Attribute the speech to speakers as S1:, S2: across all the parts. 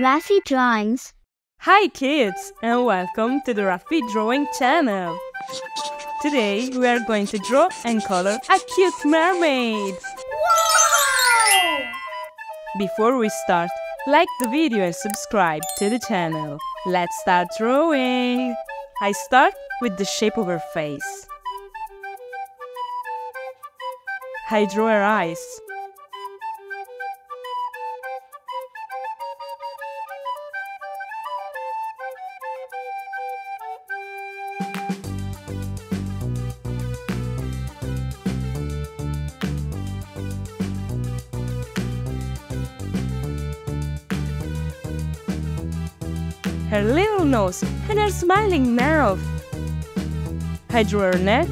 S1: Raffy Drawings.
S2: Hi kids, and welcome to the Raffy Drawing channel. Today we are going to draw and color a cute mermaid.
S1: Wow!
S2: Before we start, like the video and subscribe to the channel. Let's start drawing. I start with the shape of her face. I draw her eyes. Her little nose and her smiling mouth. I drew her neck.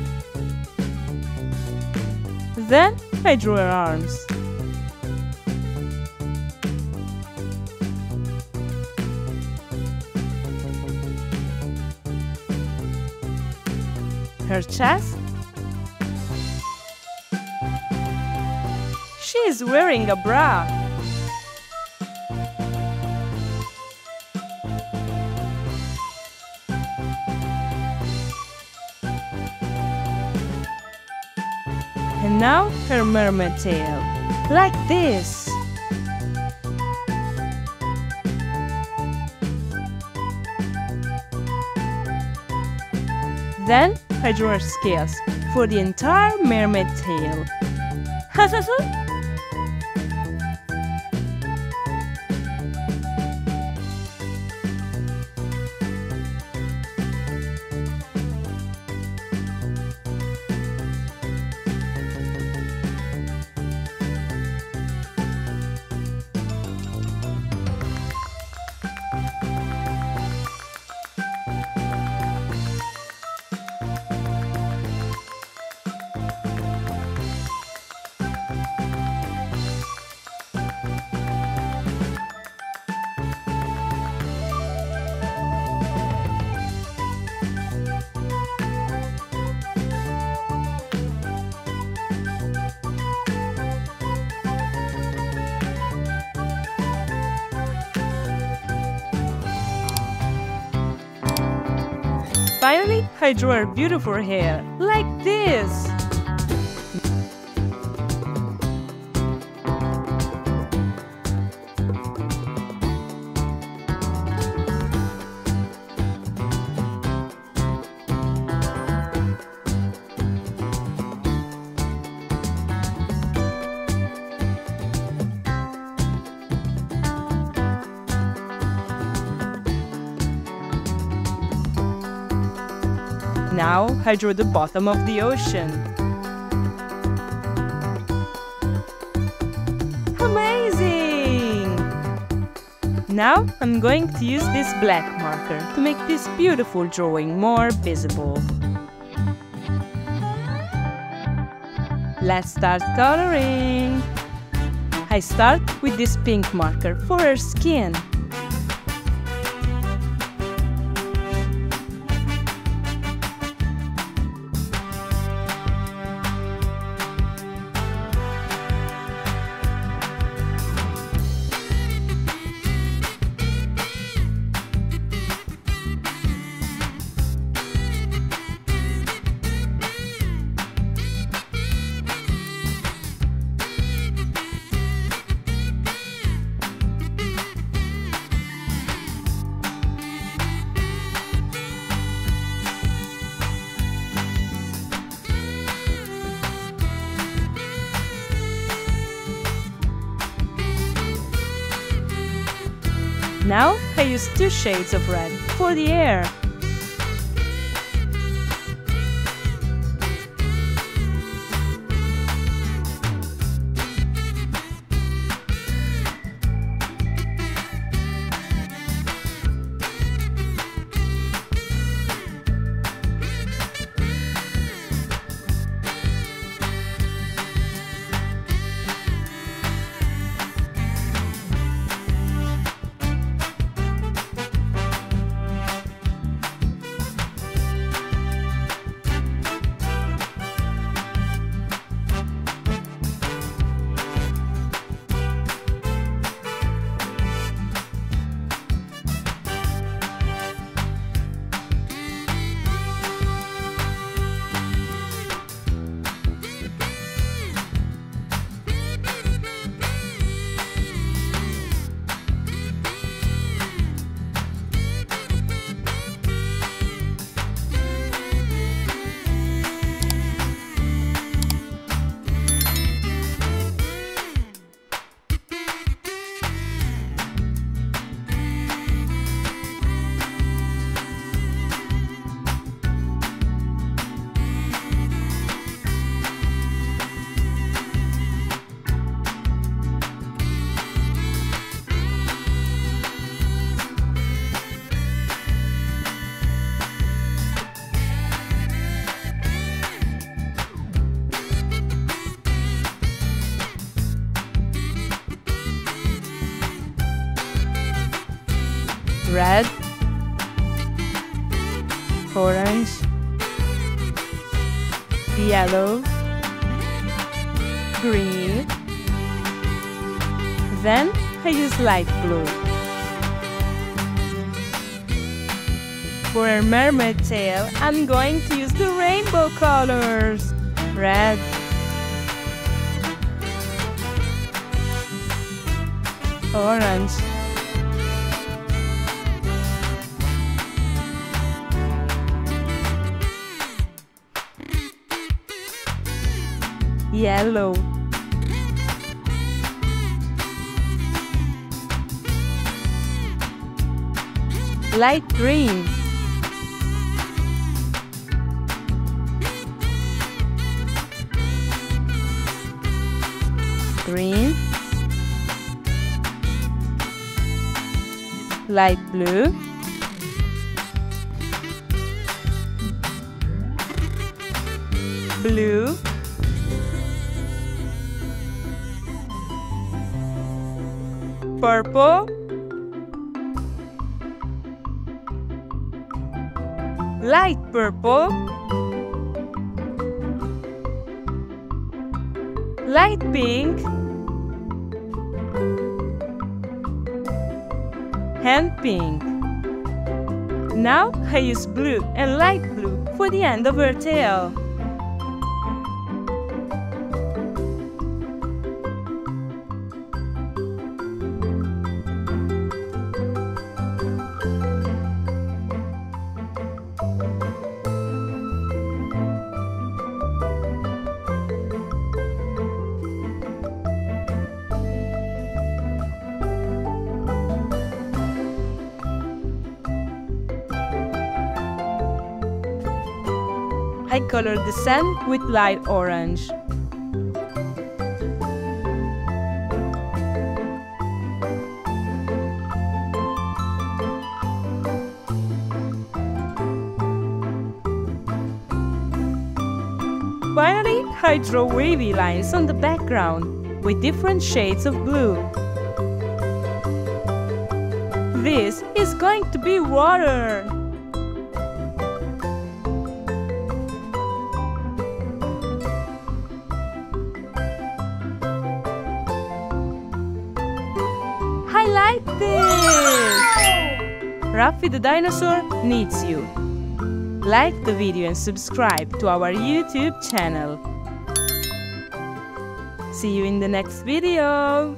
S2: Then I drew her arms. Her chest. She is wearing a bra. And now her mermaid tail, like this. Then I draw her scales for the entire mermaid tail. Finally, I draw her beautiful hair, like this. Now I draw the bottom of the ocean. Amazing! Now I'm going to use this black marker to make this beautiful drawing more visible. Let's start coloring. I start with this pink marker for her skin. Now I use two shades of red for the air. red, orange, yellow, green. Then I use light blue. For a mermaid tail, I'm going to use the rainbow colors. Red, orange, yellow, light green, green, light blue, blue, purple, light purple, light pink, and pink. Now I use blue and light blue for the end of her tail. I colored the sand with light orange. Finally, I draw wavy lines on the background with different shades of blue. This is going to be water. I like this! Raffy the dinosaur needs you. Like the video and subscribe to our YouTube channel. See you in the next video!